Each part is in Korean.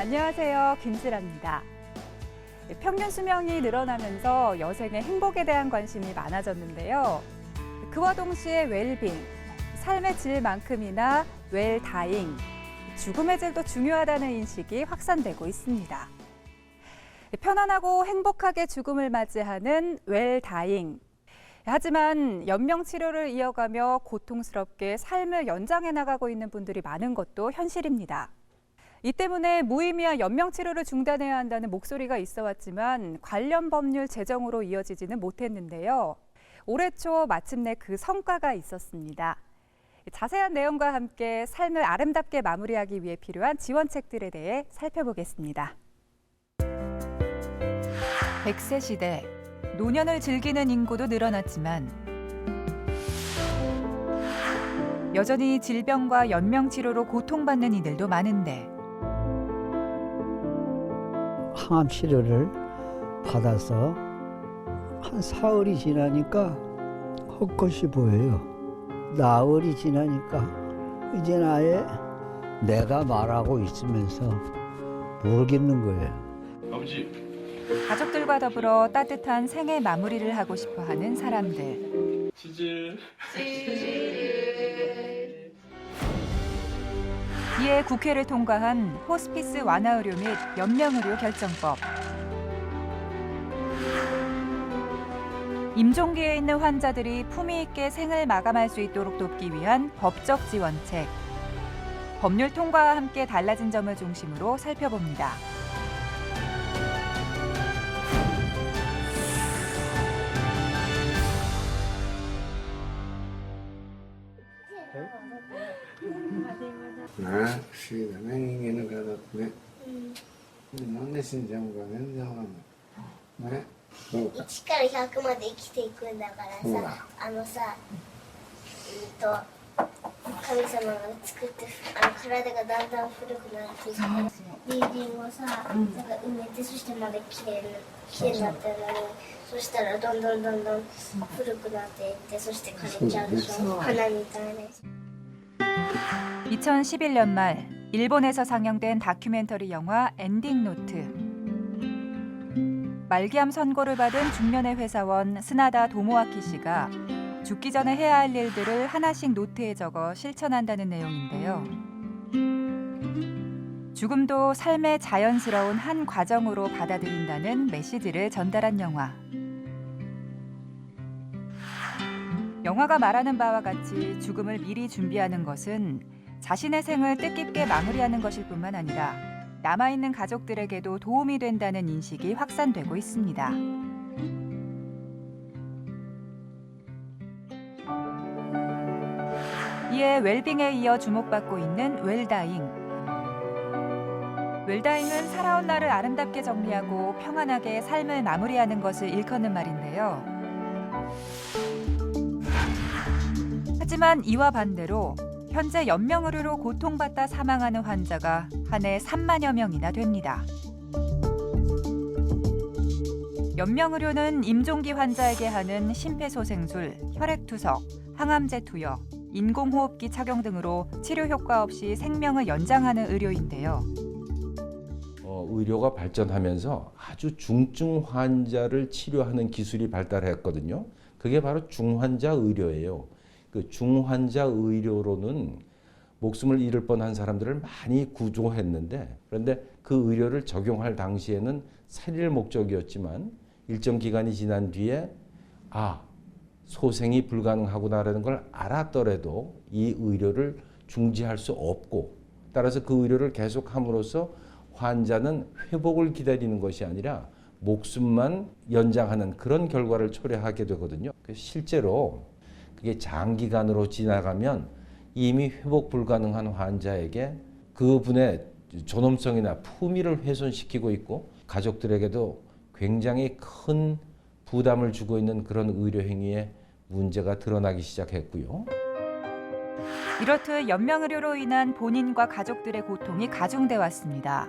안녕하세요. 김지라입니다. 평균 수명이 늘어나면서 여생의 행복에 대한 관심이 많아졌는데요. 그와 동시에 웰빙, 삶의 질만큼이나 웰다잉, 죽음의 질도 중요하다는 인식이 확산되고 있습니다. 편안하고 행복하게 죽음을 맞이하는 웰다잉. 하지만 연명 치료를 이어가며 고통스럽게 삶을 연장해 나가고 있는 분들이 많은 것도 현실입니다. 이 때문에 무의미한 연명 치료를 중단해야 한다는 목소리가 있어 왔지만 관련 법률 제정으로 이어지지는 못했는데요. 올해 초 마침내 그 성과가 있었습니다. 자세한 내용과 함께 삶을 아름답게 마무리하기 위해 필요한 지원책들에 대해 살펴보겠습니다. 100세 시대, 노년을 즐기는 인구도 늘어났지만 여전히 질병과 연명 치료로 고통받는 이들도 많은데 항암 치료를 받아서 한 사흘이 지나니까 헛것이 보여요. 나흘이 지나니까 이제는 아예 내가 말하고 있으면서 모르겠는 거예요. 아버지. 가족들과 더불어 따뜻한 생애 마무리를 하고 싶어 하는 사람들. 치즈. 이에 국회를 통과한 호스피스 완화 의료 및 연명 의료 결정법. 임종기에 있는 환자들이 품위 있게 생을 마감할 수 있도록 돕기 위한 법적 지원책. 법률 통과와 함께 달라진 점을 중심으로 살펴봅니다.不思議だね、人間の体ってね。なんで死んじゃうのか全然わかんない。ね。そうか。 1から100まで生きていくんだからほらさ、神様が作って体がだんだん古くなっていくから人間をさ、なんか埋めてそしてまで綺麗になってるのに、そしたらどんどん古くなっていってそして枯れちゃうでしょ、花みたいに。 2011년 말 일본에서 상영된 다큐멘터리 영화 엔딩 노트. 말기암 선고를 받은 중년의 회사원 스나다 도모아키 씨가 죽기 전에 해야 할 일들을 하나씩 노트에 적어 실천한다는 내용인데요. 죽음도 삶의 자연스러운 한 과정으로 받아들인다는 메시지를 전달한 영화. 영화가 말하는 바와 같이 죽음을 미리 준비하는 것은 자신의 생을 뜻깊게 마무리하는 것일 뿐만 아니라 남아있는 가족들에게도 도움이 된다는 인식이 확산되고 있습니다. 이에 웰빙에 이어 주목받고 있는 웰다잉. 웰다잉은 살아온 날을 아름답게 정리하고 평안하게 삶을 마무리하는 것을 일컫는 말인데요. 하지만 이와 반대로 현재 연명 의료로 고통받다 사망하는 환자가 한 해 3만여 명이나 됩니다. 연명 의료는 임종기 환자에게 하는 심폐소생술, 혈액투석, 항암제 투여, 인공호흡기 착용 등으로 치료 효과 없이 생명을 연장하는 의료인데요. 의료가 발전하면서 아주 중증 환자를 치료하는 기술이 발달했거든요. 그게 바로 중환자 의료예요. 그 중환자 의료로는 목숨을 잃을 뻔한 사람들을 많이 구조했는데, 그런데 그 의료를 적용할 당시에는 살릴 목적이었지만 일정 기간이 지난 뒤에 소생이 불가능하구나라는 걸 알았더라도 이 의료를 중지할 수 없고, 따라서 그 의료를 계속함으로써 환자는 회복을 기다리는 것이 아니라 목숨만 연장하는 그런 결과를 초래하게 되거든요. 실제로 그게 장기간으로 지나가면 이미 회복 불가능한 환자에게 그분의 존엄성이나 품위를 훼손시키고 있고 가족들에게도 굉장히 큰 부담을 주고 있는 그런 의료 행위에 문제가 드러나기 시작했고요. 이렇듯 연명 의료로 인한 본인과 가족들의 고통이 가중돼 왔습니다.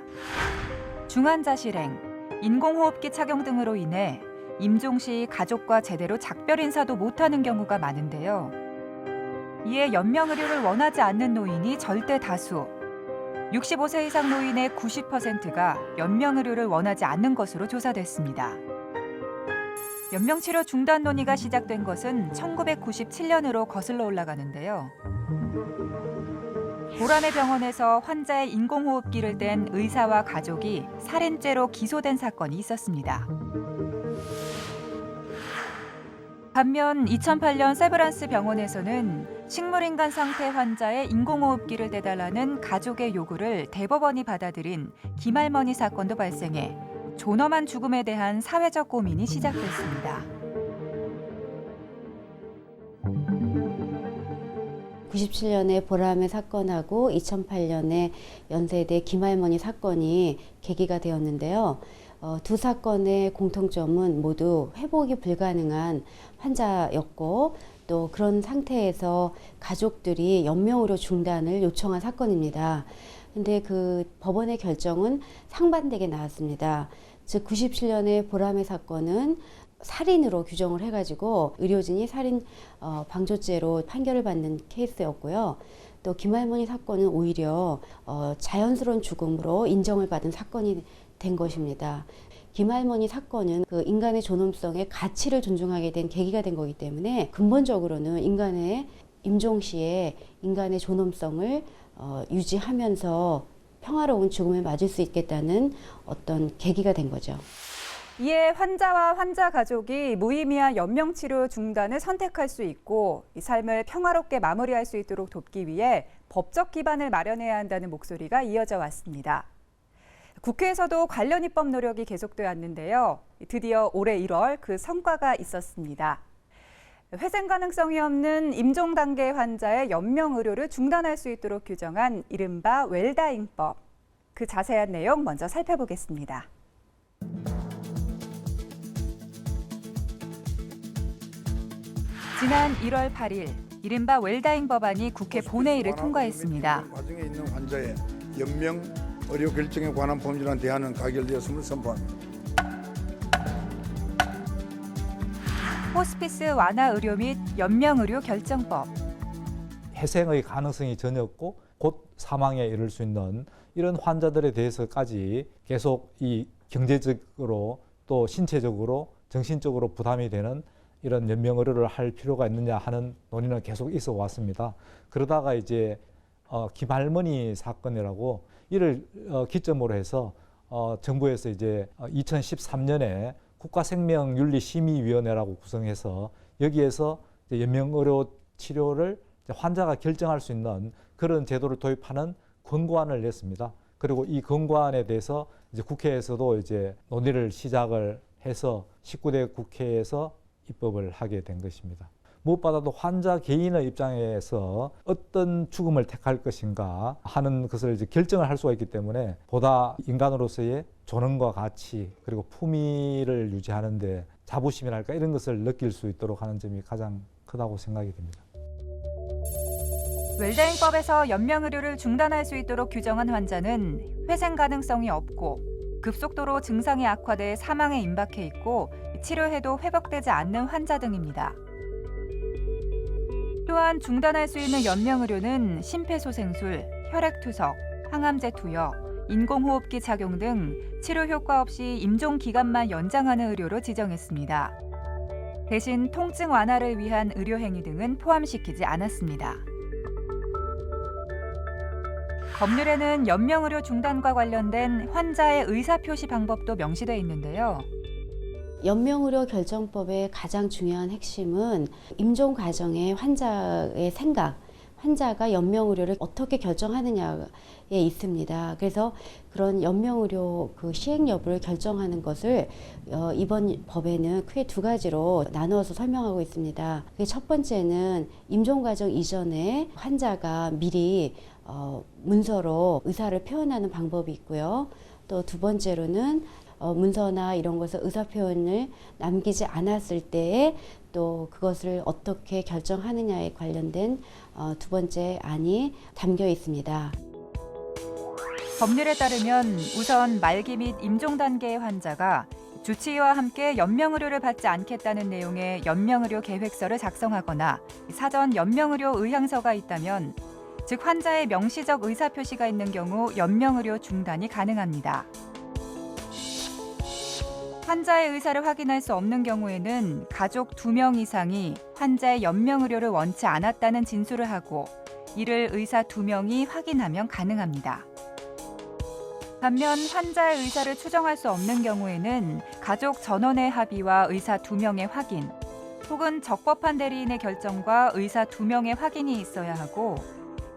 중환자 실행, 인공호흡기 착용 등으로 인해 임종 시 가족과 제대로 작별 인사도 못하는 경우가 많은데요. 이에 연명 의료를 원하지 않는 노인이 절대 다수. 65세 이상 노인의 90%가 연명의료를 원하지 않는 것으로 조사됐습니다. 연명치료 중단 논의가 시작된 것은 1997년으로 거슬러 올라가는데요. 보람의 병원에서 환자의 인공호흡기를 댄 의사와 가족이 살인죄로 기소된 사건이 있었습니다. 반면 2008년 세브란스 병원에서는 식물인간 상태 환자의 인공호흡기를 대달라는 가족의 요구를 대법원이 받아들인 김할머니 사건도 발생해 존엄한 죽음에 대한 사회적 고민이 시작됐습니다. 97년에 보람의 사건하고 2008년에 연세대 김할머니 사건이 계기가 되었는데요. 두 사건의 공통점은 모두 회복이 불가능한 환자였고 또 그런 상태에서 가족들이 연명의료 중단을 요청한 사건입니다. 근데 그 법원의 결정은 상반되게 나왔습니다. 즉 97년의 보람의 사건은 살인으로 규정을 해가지고 의료진이 살인 방조죄로 판결을 받는 케이스였고요. 또 김할머니 사건은 오히려 자연스러운 죽음으로 인정을 받은 사건이 된 것입니다. 김할머니 사건은 그 인간의 존엄성의 가치를 존중하게 된 계기가 된 거기 때문에 근본적으로는 인간의 임종시에 인간의 존엄성을 유지하면서 평화로운 죽음을 맞을 수 있겠다는 어떤 계기가 된 거죠. 이에 환자와 환자 가족이 무의미한 연명치료 중단을 선택할 수 있고 이 삶을 평화롭게 마무리할 수 있도록 돕기 위해 법적 기반을 마련해야 한다는 목소리가 이어져 왔습니다. 국회에서도 관련 입법 노력이 계속돼 왔는데요. 드디어 올해 1월 그 성과가 있었습니다. 회생 가능성이 없는 임종 단계 환자의 연명 의료를 중단할 수 있도록 규정한 이른바 웰다잉법. 그 자세한 내용 먼저 살펴보겠습니다. 지난 1월 8일 이른바 웰다잉 법안이 국회 본회의를 통과했습니다. 과정에 있는 환자의 연명 의료 결정에 관한 법률안 대안은 가결되었음을 선포합니다. 호스피스 완화 의료 및 연명 의료 결정법. 회생의 가능성이 전혀 없고 곧 사망에 이를 수 있는 이런 환자들에 대해서까지 계속 이 경제적으로 또 신체적으로 정신적으로 부담이 되는 이런 연명 의료를 할 필요가 있느냐 하는 논의는 계속 있어 왔습니다. 그러다가 이제 김할머니 사건이라고 이를 기점으로 해서 정부에서 이제 2013년에 국가생명윤리심의위원회라고 구성해서 여기에서 연명 의료 치료를 환자가 결정할 수 있는 그런 제도를 도입하는 권고안을 냈습니다. 그리고 이 권고안에 대해서 이제 국회에서도 이제 논의를 시작을 해서 19대 국회에서 입법을 하게 된 것입니다. 무엇보다도 환자 개인의 입장에서 어떤 죽음을 택할 것인가 하는 것을 이제 결정을 할 수가 있기 때문에 보다 인간으로서의 존엄과 가치 그리고 품위를 유지하는 데 자부심이랄까 이런 것을 느낄 수 있도록 하는 점이 가장 크다고 생각이 됩니다. 웰다잉법에서 연명 의료를 중단할 수 있도록 규정한 환자는 회생 가능성이 없고 급속도로 증상이 악화돼 사망에 임박해 있고 치료해도 회복되지 않는 환자 등입니다. 또한 중단할 수 있는 연명 의료는 심폐소생술, 혈액투석, 항암제 투여, 인공호흡기 착용 등 치료 효과 없이 임종 기간만 연장하는 의료로 지정했습니다. 대신 통증 완화를 위한 의료 행위 등은 포함시키지 않았습니다. 법률에는 연명 의료 중단과 관련된 환자의 의사표시 방법도 명시되어 있는데요. 연명의료 결정법의 가장 중요한 핵심은 임종 과정에 환자의 생각, 환자가 연명의료를 어떻게 결정하느냐에 있습니다. 그래서 그런 연명의료 그 시행 여부를 결정하는 것을 이번 법에는 크게 두 가지로 나누어서 설명하고 있습니다. 첫 번째는 임종 과정 이전에 환자가 미리 문서로 의사를 표현하는 방법이 있고요. 또 두 번째로는 문서나 이런 것을 의사 표현을 남기지 않았을 때에 또 그것을 어떻게 결정하느냐에 관련된 두 번째 안이 담겨 있습니다. 법률에 따르면 우선 말기 및 임종 단계의 환자가 주치의와 함께 연명 의료를 받지 않겠다는 내용의 연명 의료 계획서를 작성하거나 사전 연명 의료 의향서가 있다면 즉 환자의 명시적 의사표시가 있는 경우 연명의료 중단이 가능합니다. 환자의 의사를 확인할 수 없는 경우에는 가족 2명 이상이 환자의 연명의료를 원치 않았다는 진술을 하고 이를 의사 2명이 확인하면 가능합니다. 반면 환자의 의사를 추정할 수 없는 경우에는 가족 전원의 합의와 의사 2명의 확인, 혹은 적법한 대리인의 결정과 의사 2명의 확인이 있어야 하고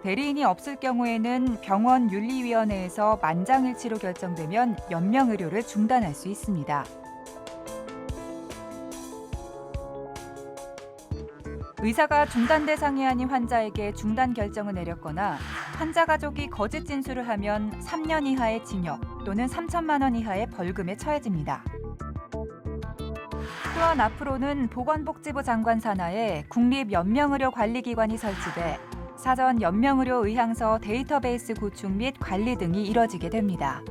대리인이 없을 경우에는 병원 윤리위원회에서 만장일치로 결정되면 연명의료를 중단할 수 있습니다. 의사가 중단 대상이 아닌 환자에게 중단 결정을 내렸거나 환자 가족이 거짓 진술을 하면 3년 이하의 징역 또는 3천만 원 이하의 벌금에 처해집니다. 또한 앞으로는 보건복지부 장관 산하에 국립연명의료관리기관이 설치돼 사전 연명의료 의향서 데이터베이스 구축 및 관리 등이 이뤄지게 됩니다.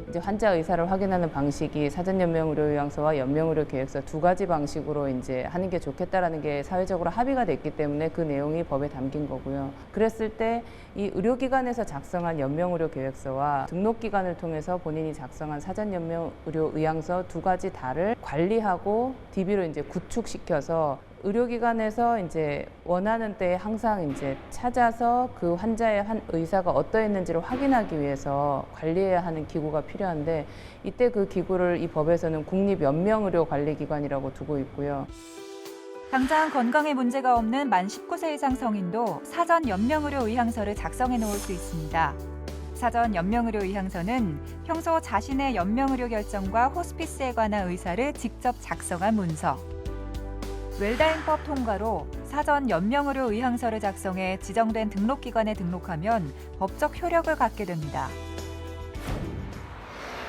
이제 환자 의사를 확인하는 방식이 사전 연명의료 의향서와 연명의료 계획서 2가지 방식으로 이제 하는 게 좋겠다라는 게 사회적으로 합의가 됐기 때문에 그 내용이 법에 담긴 거고요. 그랬을 때 이 의료기관에서 작성한 연명의료 계획서와 등록기관을 통해서 본인이 작성한 사전 연명의료 의향서 2가지 다를 관리하고 DB로 이제 구축시켜서 의료기관에서 이제 원하는 때에 항상 이제 찾아서 그 환자의 의사가 어떠했는지를 확인하기 위해서 관리해야 하는 기구가 필요한데 이때 그 기구를 이 법에서는 국립연명의료관리기관이라고 두고 있고요. 당장 건강에 문제가 없는 만 19세 이상 성인도 사전 연명의료 의향서를 작성해 놓을 수 있습니다. 사전 연명의료 의향서는 평소 자신의 연명의료 결정과 호스피스에 관한 의사를 직접 작성한 문서. 웰다인법 통과로 사전 연명의료 의향서를 작성해 지정된 등록기관에 등록하면 법적 효력을 갖게 됩니다.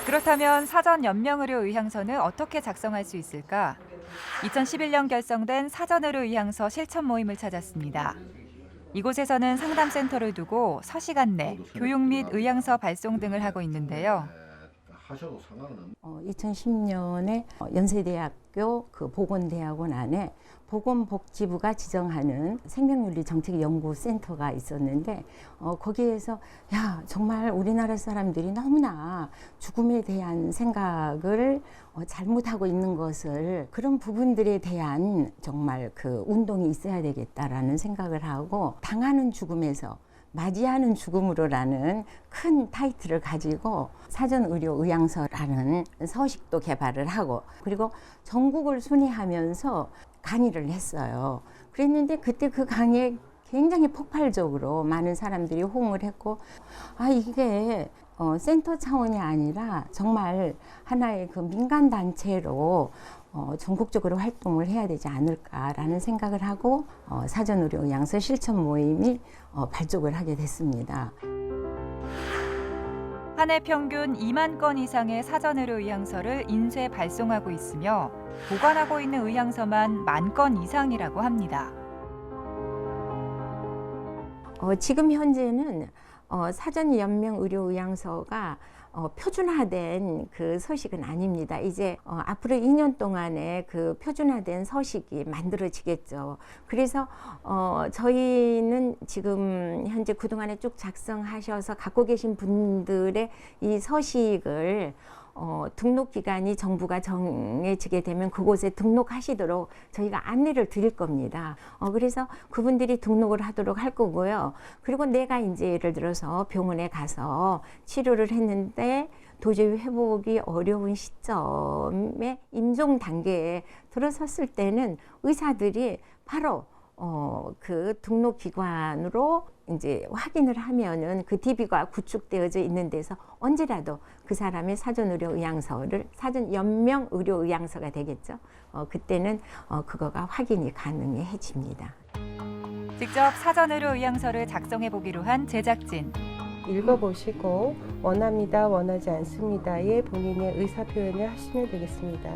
그렇다면 사전 연명의료 의향서는 어떻게 작성할 수 있을까? 2011년 결성된 사전의료 의향서 실천 모임을 찾았습니다. 이곳에서는 상담센터를 두고 서식 안내, 교육 및 의향서 발송 등을 하고 있는데요. 2010년에 연세대학교 그 보건대학원 안에 보건복지부가 지정하는 생명윤리정책연구센터가 있었는데 거기에서 야 정말 우리나라 사람들이 너무나 죽음에 대한 생각을 잘못하고 있는 것을 그런 부분들에 대한 정말 그 운동이 있어야 되겠다라는 생각을 하고 당하는 죽음에서 맞이하는 죽음으로라는 큰 타이틀을 가지고 사전의료의향서라는 서식도 개발을 하고 그리고 전국을 순회하면서 강의를 했어요. 그랬는데 그때 그 강의에 굉장히 폭발적으로 많은 사람들이 호응을 했고 이게 센터 차원이 아니라 정말 하나의 그 민간단체로 전국적으로 활동을 해야 되지 않을까라는 생각을 하고 사전의료의향서 실천 모임이 발족을 하게 됐습니다. 한 해 평균 2만 건 이상의 사전의료 의향서를 인쇄 발송하고 있으며 보관하고 있는 의향서만 10,000건 이상이라고 합니다. 지금 현재는 사전 연명 의료 의향서가 표준화된 그 서식은 아닙니다. 이제 앞으로 2년 동안에 그 표준화된 서식이 만들어지겠죠. 그래서 저희는 지금 현재 그동안에 쭉 작성하셔서 갖고 계신 분들의 이 서식을 등록기간이 정부가 정해지게 되면 그곳에 등록하시도록 저희가 안내를 드릴 겁니다. 그래서 그분들이 등록을 하도록 할 거고요. 그리고 내가 이제 예를 들어서 병원에 가서 치료를 했는데 도저히 회복이 어려운 시점에 임종 단계에 들어섰을 때는 의사들이 바로 그 등록기관으로 이제 확인을 하면은 그 DB가 구축되어져 있는 데서 언제라도 그 사람의 사전의료의향서를 사전 연명의료의향서가 되겠죠. 그때는 그거가 확인이 가능해집니다. 직접 사전의료의향서를 작성해 보기로 한 제작진. 읽어보시고 원합니다, 원하지 않습니다에 본인의 의사 표현을 하시면 되겠습니다.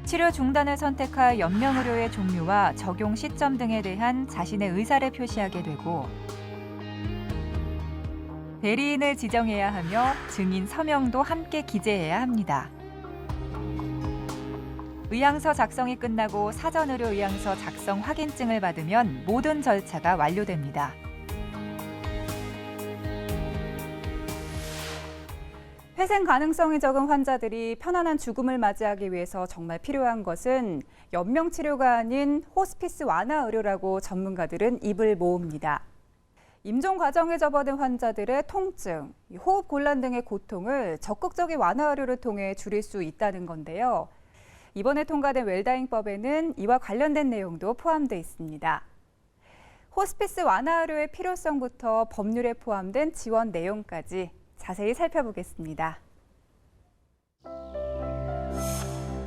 치료 중단을 선택할 연명의료의 종류와 적용 시점 등에 대한 자신의 의사를 표시하게 되고 대리인을 지정해야 하며 증인 서명도 함께 기재해야 합니다. 의향서 작성이 끝나고 사전의료 의향서 작성 확인증을 받으면 모든 절차가 완료됩니다. 회생 가능성이 적은 환자들이 편안한 죽음을 맞이하기 위해서 정말 필요한 것은 연명치료가 아닌 호스피스 완화 의료라고 전문가들은 입을 모읍니다. 임종 과정에 접어든 환자들의 통증, 호흡 곤란 등의 고통을 적극적인 완화 의료를 통해 줄일 수 있다는 건데요. 이번에 통과된 웰다잉법에는 이와 관련된 내용도 포함되어 있습니다. 호스피스 완화 의료의 필요성부터 법률에 포함된 지원 내용까지 자세히 살펴보겠습니다.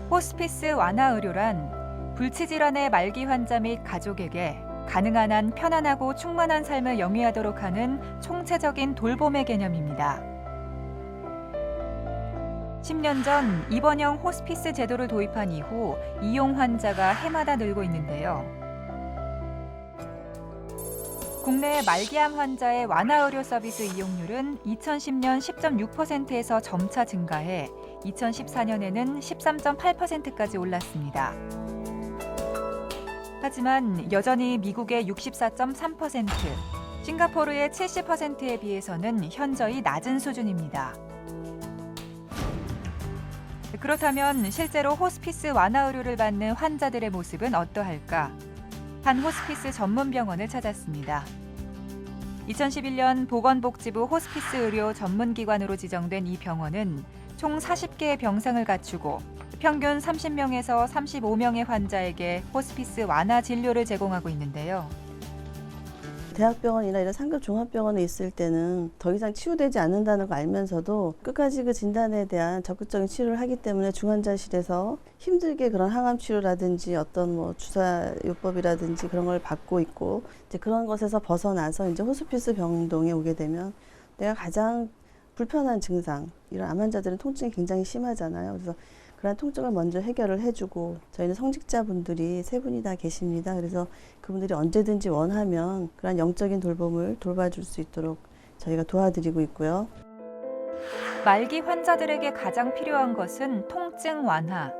호스피스 완화 의료란 불치질환의 말기 환자 및 가족에게 가능한 한 편안하고 충만한 삶을 영위하도록 하는 총체적인 돌봄의 개념입니다. 10년 전 입원형 호스피스 제도를 도입한 이후 이용 환자가 해마다 늘고 있는데요. 국내 말기암 환자의 완화 의료 서비스 이용률은 2010년 10.6%에서 점차 증가해 2014년에는 13.8%까지 올랐습니다. 하지만 여전히 미국의 64.3%, 싱가포르의 70%에 비해서는 현저히 낮은 수준입니다. 그렇다면 실제로 호스피스 완화 의료를 받는 환자들의 모습은 어떠할까? 한 호스피스 전문 병원을 찾았습니다. 2011년 보건복지부 호스피스 의료 전문기관으로 지정된 이 병원은 총 40개의 병상을 갖추고 평균 30명에서 35명의 환자에게 호스피스 완화 진료를 제공하고 있는데요. 대학병원이나 이런 상급 종합병원에 있을 때는 더 이상 치유되지 않는다는 걸 알면서도 끝까지 그 진단에 대한 적극적인 치료를 하기 때문에 중환자실에서 힘들게 그런 항암 치료라든지 어떤 뭐 주사요법이라든지 그런 걸 받고 있고, 이제 그런 것에서 벗어나서 이제 호스피스 병동에 오게 되면 내가 가장 불편한 증상, 이런 암 환자들은 통증이 굉장히 심하잖아요. 그래서 그런 통증을 먼저 해결을 해주고, 저희는 성직자분들이 3분이 다 계십니다. 그래서 그분들이 언제든지 원하면 그런 영적인 돌봄을 돌봐줄 수 있도록 저희가 도와드리고 있고요. 말기 환자들에게 가장 필요한 것은 통증 완화.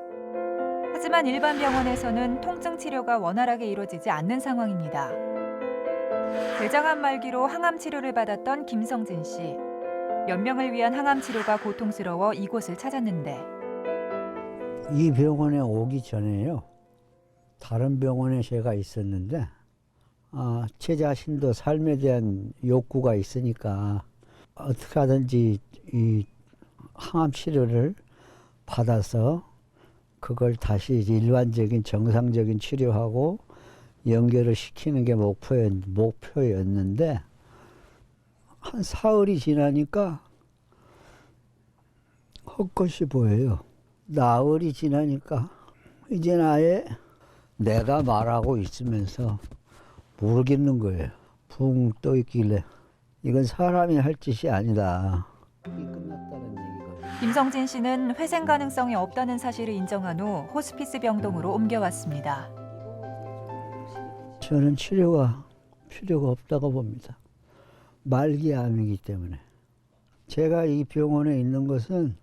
하지만 일반 병원에서는 통증 치료가 원활하게 이루어지지 않는 상황입니다. 대장암 말기로 항암 치료를 받았던 김성진 씨. 연명을 위한 항암 치료가 고통스러워 이곳을 찾았는데, 이 병원에 오기 전에요, 다른 병원에 제가 있었는데 제 자신도 삶에 대한 욕구가 있으니까 어떻게 하든지 이 항암 치료를 받아서 그걸 다시 일반적인 정상적인 치료하고 연결을 시키는 게 목표였는데, 한 사흘이 지나니까 헛것이 보여요. 나흘이 지나니까 이제는 아예 내가 말하고 있으면서 모르겠는 거예요. 붕 떠 있길래 이건 사람이 할 짓이 아니다. 끝났다는 얘기거든요. 김성진 씨는 회생 가능성이 없다는 사실을 인정한 후 호스피스 병동으로 옮겨왔습니다. 저는 치료가 필요가 없다고 봅니다. 말기암이기 때문에. 제가 이 병원에 있는 것은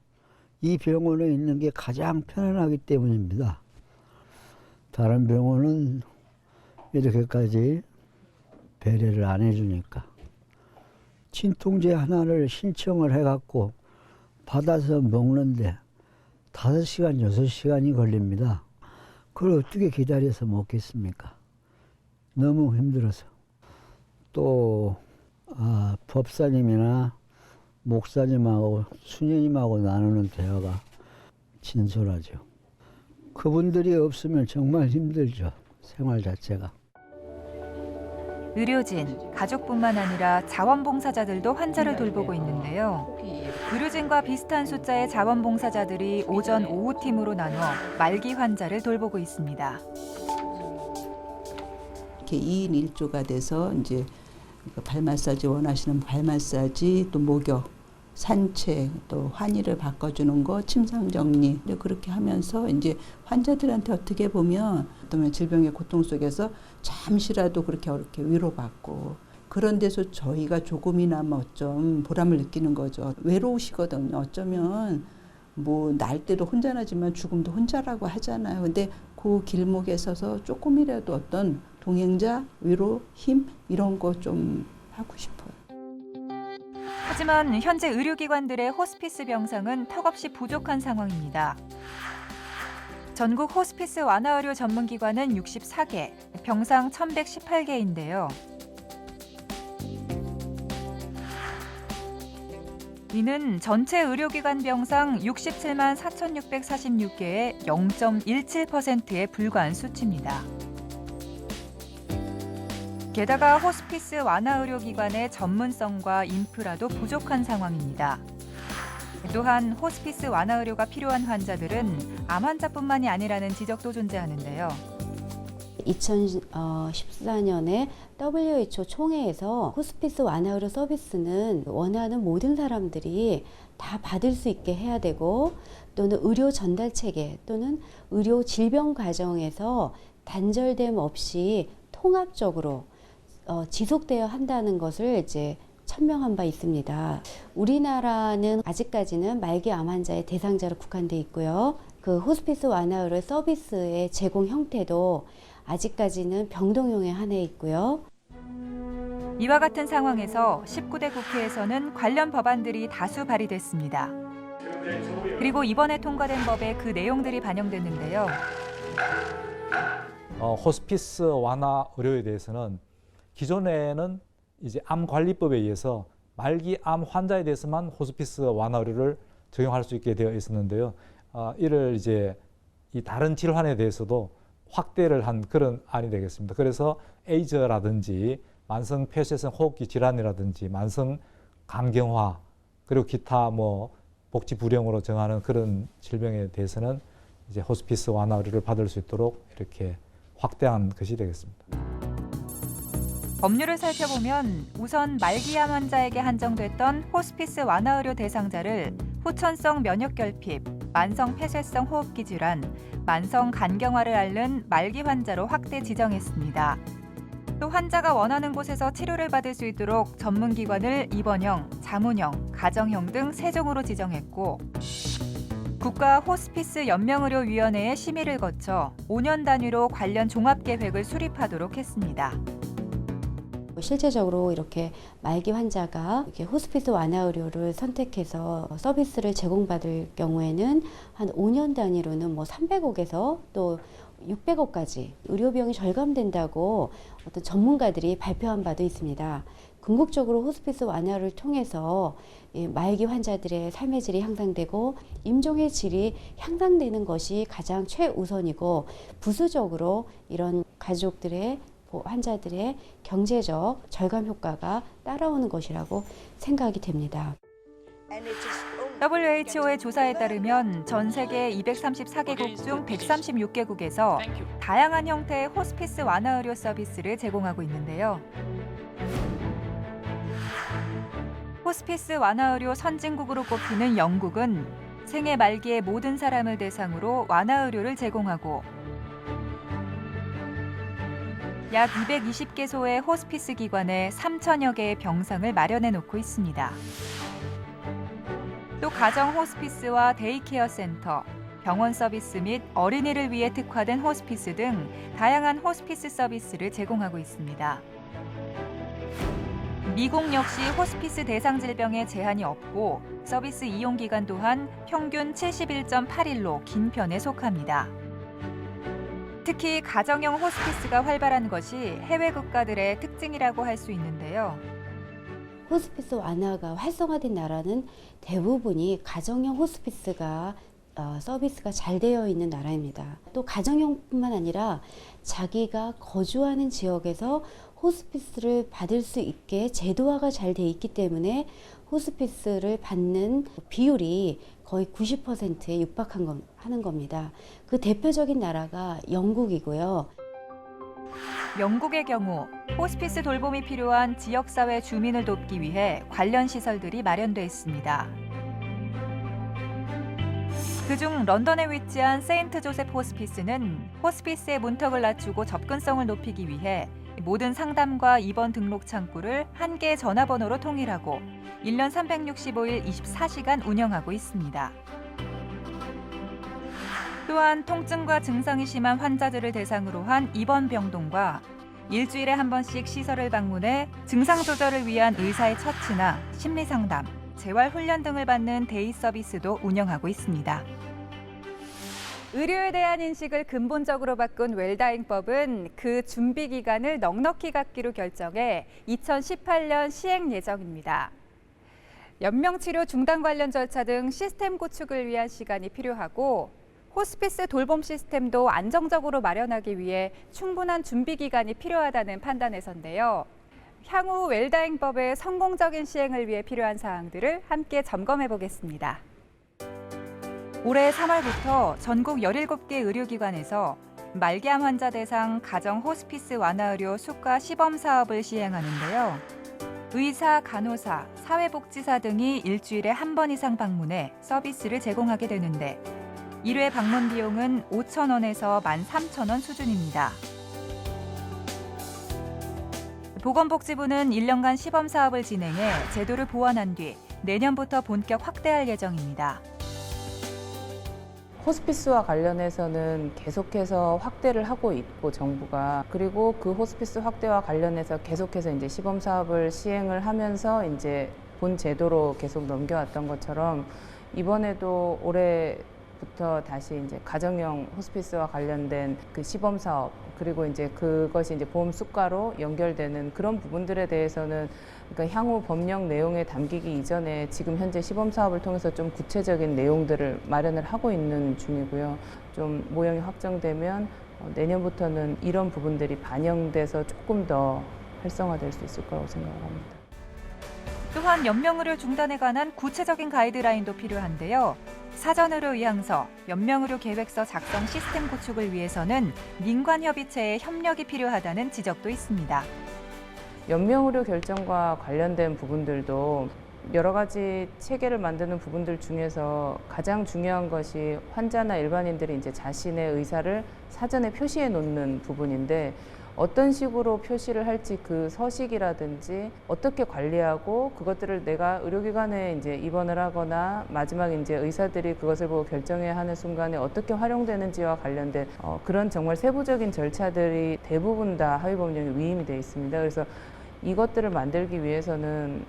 이 병원에 있는 게 가장 편안하기 때문입니다. 다른 병원은 이렇게까지 배려를 안 해주니까. 진통제 하나를 신청을 해갖고 받아서 먹는데 5시간, 6시간이 걸립니다. 그걸 어떻게 기다려서 먹겠습니까? 너무 힘들어서. 또 법사님이나 목사님하고 수녀님하고 나누는 대화가 진솔하죠. 그분들이 없으면 정말 힘들죠, 생활 자체가. 의료진, 가족뿐만 아니라 자원봉사자들도 환자를 돌보고 있는데요. 의료진과 비슷한 숫자의 자원봉사자들이 오전, 오후 팀으로 나눠 말기 환자를 돌보고 있습니다. 이렇게 2인 1조가 돼서 이제 발 마사지 원하시는 발 마사지, 또 목욕, 산책, 또 환희를 바꿔주는 거, 침상 정리, 그렇게 하면서 이제 환자들한테 어떻게 보면 어떤 질병의 고통 속에서 잠시라도 그렇게 위로받고, 그런 데서 저희가 조금이나마 좀 보람을 느끼는 거죠. 외로우시거든요. 어쩌면 뭐 날 때도 혼자 나지만 죽음도 혼자라고 하잖아요. 근데 그 길목에 서서 조금이라도 어떤 동행자, 위로, 힘 이런 거 좀 하고 싶어요. 하지만 현재 의료기관들의 호스피스 병상은 턱없이 부족한 상황입니다. 전국 호스피스 완화의료 전문기관은 64개, 병상 1,118개인데요. 이는 전체 의료기관 병상 67만 4,646개의 0.17%에 불과한 수치입니다. 게다가 호스피스 완화의료기관의 전문성과 인프라도 부족한 상황입니다. 또한 호스피스 완화의료가 필요한 환자들은 암 환자뿐만이 아니라는 지적도 존재하는데요. 2014년에 WHO 총회에서 호스피스 완화의료 서비스는 원하는 모든 사람들이 다 받을 수 있게 해야 되고 또는 의료 전달 체계 또는 의료 질병 과정에서 단절됨 없이 통합적으로 지속되어야 한다는 것을 이제 천명한 바 있습니다. 우리나라는 아직까지는 말기 암 환자의 대상자로 국한돼 있고요. 그 호스피스 완화의료 서비스의 제공 형태도 아직까지는 병동용에 한해 있고요. 이와 같은 상황에서 19대 국회에서는 관련 법안들이 다수 발의됐습니다. 그리고 이번에 통과된 법에 그 내용들이 반영됐는데요. 호스피스 완화 의료에 대해서는 기존에는 이제 암관리법에 의해서 말기 암 환자에 대해서만 호스피스 완화 의료를 적용할 수 있게 되어 있었는데요. 이를 이제 이 다른 질환에 대해서도 확대를 한 그런 안이 되겠습니다. 그래서 에이즈라든지 만성 폐쇄성 호흡기 질환이라든지 만성 간경화 그리고 기타 뭐 복지 불량으로 정하는 그런 질병에 대해서는 이제 호스피스 완화 의료를 받을 수 있도록 이렇게 확대한 것이 되겠습니다. 법률을 살펴보면 우선 말기암 환자에게 한정됐던 호스피스 완화의료 대상자를 후천성 면역결핍, 만성 폐쇄성 호흡기 질환, 만성 간경화를 앓는 말기 환자로 확대 지정했습니다. 또 환자가 원하는 곳에서 치료를 받을 수 있도록 전문기관을 입원형, 자문형, 가정형 등 3종으로 지정했고 국가 호스피스 연명의료위원회의 심의를 거쳐 5년 단위로 관련 종합계획을 수립하도록 했습니다. 실제적으로 이렇게 말기 환자가 이렇게 호스피스 완화 의료를 선택해서 서비스를 제공받을 경우에는 한 5년 단위로는 뭐 300억에서 또 600억까지 의료비용이 절감된다고 어떤 전문가들이 발표한 바도 있습니다. 궁극적으로 호스피스 완화를 통해서 말기 환자들의 삶의 질이 향상되고 임종의 질이 향상되는 것이 가장 최우선이고 부수적으로 이런 가족들의 환자들의 경제적 절감 효과가 따라오는 것이라고 생각이 됩니다. WHO의 조사에 따르면 전 세계 234개국 중 136개국에서 다양한 형태의 호스피스 완화 의료 서비스를 제공하고 있는데요. 호스피스 완화 의료 선진국으로 꼽히는 영국은 생애 말기의 모든 사람을 대상으로 완화 의료를 제공하고 약 220개소의 호스피스 기관에 3천여 개의 병상을 마련해 놓고 있습니다. 또 가정 호스피스와 데이케어 센터, 병원 서비스 및 어린이를 위해 특화된 호스피스 등 다양한 호스피스 서비스를 제공하고 있습니다. 미국 역시 호스피스 대상 질병에 제한이 없고 서비스 이용 기간 또한 평균 71.8일로 긴 편에 속합니다. 특히 가정형 호스피스가 활발한 것이 해외 국가들의 특징이라고 할 수 있는데요. 호스피스 완화가 활성화된 나라는 대부분이 가정형 호스피스가 서비스가 잘 되어 있는 나라입니다. 또 가정형뿐만 아니라 자기가 거주하는 지역에서 호스피스를 받을 수 있게 제도화가 잘 돼 있기 때문에 호스피스를 받는 비율이 거의 90%에 육박하는 겁니다. 그 대표적인 나라가 영국이고요. 영국의 경우 호스피스 돌봄이 필요한 지역사회 주민을 돕기 위해 관련 시설들이 마련돼 있습니다. 그중 런던에 위치한 세인트 조셉 호스피스는 호스피스의 문턱을 낮추고 접근성을 높이기 위해 모든 상담과 입원 등록 창구를 한 개의 전화번호로 통일하고 1년 365일 24시간 운영하고 있습니다. 또한 통증과 증상이 심한 환자들을 대상으로 한 입원 병동과 일주일에 한 번씩 시설을 방문해 증상 조절을 위한 의사의 처치나 심리 상담, 재활 훈련 등을 받는 데이 서비스도 운영하고 있습니다. 의료에 대한 인식을 근본적으로 바꾼 웰다잉법은 그 준비 기간을 넉넉히 갖기로 결정해 2018년 시행 예정입니다. 연명치료 중단 관련 절차 등 시스템 구축을 위한 시간이 필요하고 호스피스 돌봄 시스템도 안정적으로 마련하기 위해 충분한 준비 기간이 필요하다는 판단에서인데요. 향후 웰다잉법의 성공적인 시행을 위해 필요한 사항들을 함께 점검해 보겠습니다. 올해 3월부터 전국 17개 의료기관에서 말기암 환자 대상 가정 호스피스 완화의료 수가 시범 사업을 시행하는데요. 의사, 간호사, 사회복지사 등이 일주일에 한 번 이상 방문해 서비스를 제공하게 되는데 1회 방문 비용은 5,000원에서 13,000원 수준입니다. 보건복지부는 1년간 시범 사업을 진행해 제도를 보완한 뒤 내년부터 본격 확대할 예정입니다. 호스피스와 관련해서는 계속해서 확대를 하고 있고 정부가 그리고 그 호스피스 확대와 관련해서 계속해서 이제 시범 사업을 시행을 하면서 이제 본 제도로 계속 넘겨왔던 것처럼 이번에도 올해부터 다시 이제 가정형 호스피스와 관련된 그 시범 사업 그리고 이제 그것이 이제 보험 수가로 연결되는 그런 부분들에 대해서는 그러니까 향후 법령 내용에 담기기 이전에 지금 현재 시범 사업을 통해서 좀 구체적인 내용들을 마련을 하고 있는 중이고요. 좀 모형이 확정되면 내년부터는 이런 부분들이 반영돼서 조금 더 활성화될 수 있을 거라고 생각을 합니다. 또한 연명의료 중단에 관한 구체적인 가이드라인도 필요한데요. 사전의료 의향서, 연명의료 계획서 작성 시스템 구축을 위해서는 민관협의체의 협력이 필요하다는 지적도 있습니다. 연명의료 결정과 관련된 부분들도 여러 가지 체계를 만드는 부분들 중에서 가장 중요한 것이 환자나 일반인들이 이제 자신의 의사를 사전에 표시해 놓는 부분인데 어떤 식으로 표시를 할지 그 서식이라든지 어떻게 관리하고 그것들을 내가 의료기관에 이제 입원을 하거나 마지막 이제 의사들이 그것을 보고 결정해야 하는 순간에 어떻게 활용되는지와 관련된 그런 정말 세부적인 절차들이 대부분 다 하위법령에 위임이 되어 있습니다. 그래서 이것들을 만들기 위해서는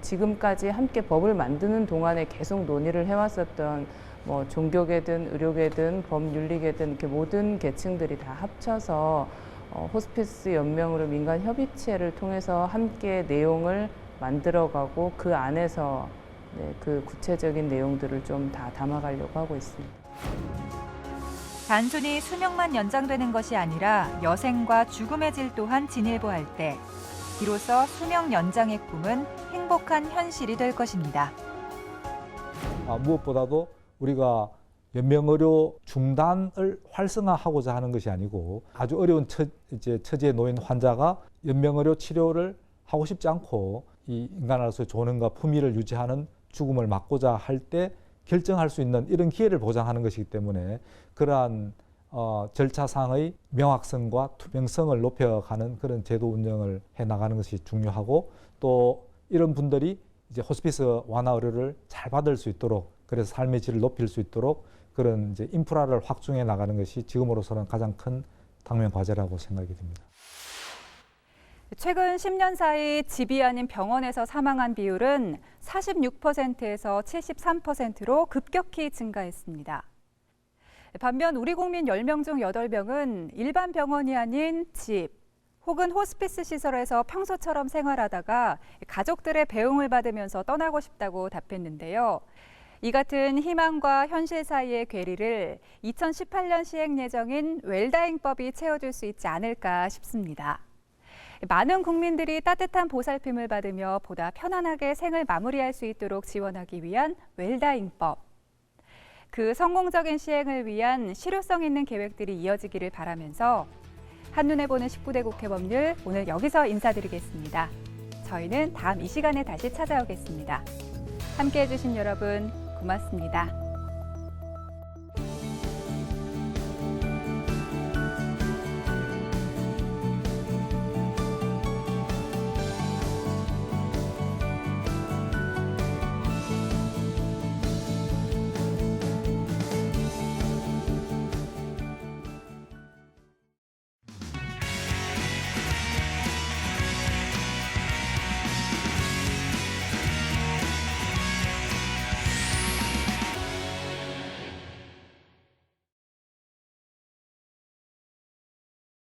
지금까지 함께 법을 만드는 동안에 계속 논의를 해왔었던 뭐 종교계든 의료계든 법윤리계든 이렇게 모든 계층들이 다 합쳐서 호스피스 연명으로 민간 협의체를 통해서 함께 내용을 만들어가고 그 안에서 그 구체적인 내용들을 좀 다 담아가려고 하고 있습니다. 단순히 수명만 연장되는 것이 아니라 여생과 죽음의 질 또한 진일보할 때 비로소 수명 연장의 꿈은 행복한 현실이 될 것입니다. 무엇보다도 우리가 연명의료 중단을 활성화하고자 하는 것이 아니고 아주 어려운 처지에 놓인 환자가 연명의료 치료를 하고 싶지 않고 이 인간으로서의 존엄과 품위를 유지하는 죽음을 막고자 할 때 결정할 수 있는 이런 기회를 보장하는 것이기 때문에 그러한 절차상의 명확성과 투명성을 높여가는 그런 제도 운영을 해나가는 것이 중요하고 또 이런 분들이 이제 호스피스 완화 의료를 잘 받을 수 있도록 그래서 삶의 질을 높일 수 있도록 그런 이제 인프라를 확충해 나가는 것이 지금으로서는 가장 큰 당면 과제라고 생각이 듭니다. 최근 10년 사이 집이 아닌 병원에서 사망한 비율은 46%에서 73%로 급격히 증가했습니다. 반면 우리 국민 10명 중 8명은 일반 병원이 아닌 집 혹은 호스피스 시설에서 평소처럼 생활하다가 가족들의 배웅을 받으면서 떠나고 싶다고 답했는데요. 이 같은 희망과 현실 사이의 괴리를 2018년 시행 예정인 웰다잉법이 채워줄 수 있지 않을까 싶습니다. 많은 국민들이 따뜻한 보살핌을 받으며 보다 편안하게 생을 마무리할 수 있도록 지원하기 위한 웰다잉법. 그 성공적인 시행을 위한 실효성 있는 계획들이 이어지기를 바라면서 한눈에 보는 19대 국회 법률 오늘 여기서 인사드리겠습니다. 저희는 다음 이 시간에 다시 찾아오겠습니다. 함께해 주신 여러분 고맙습니다.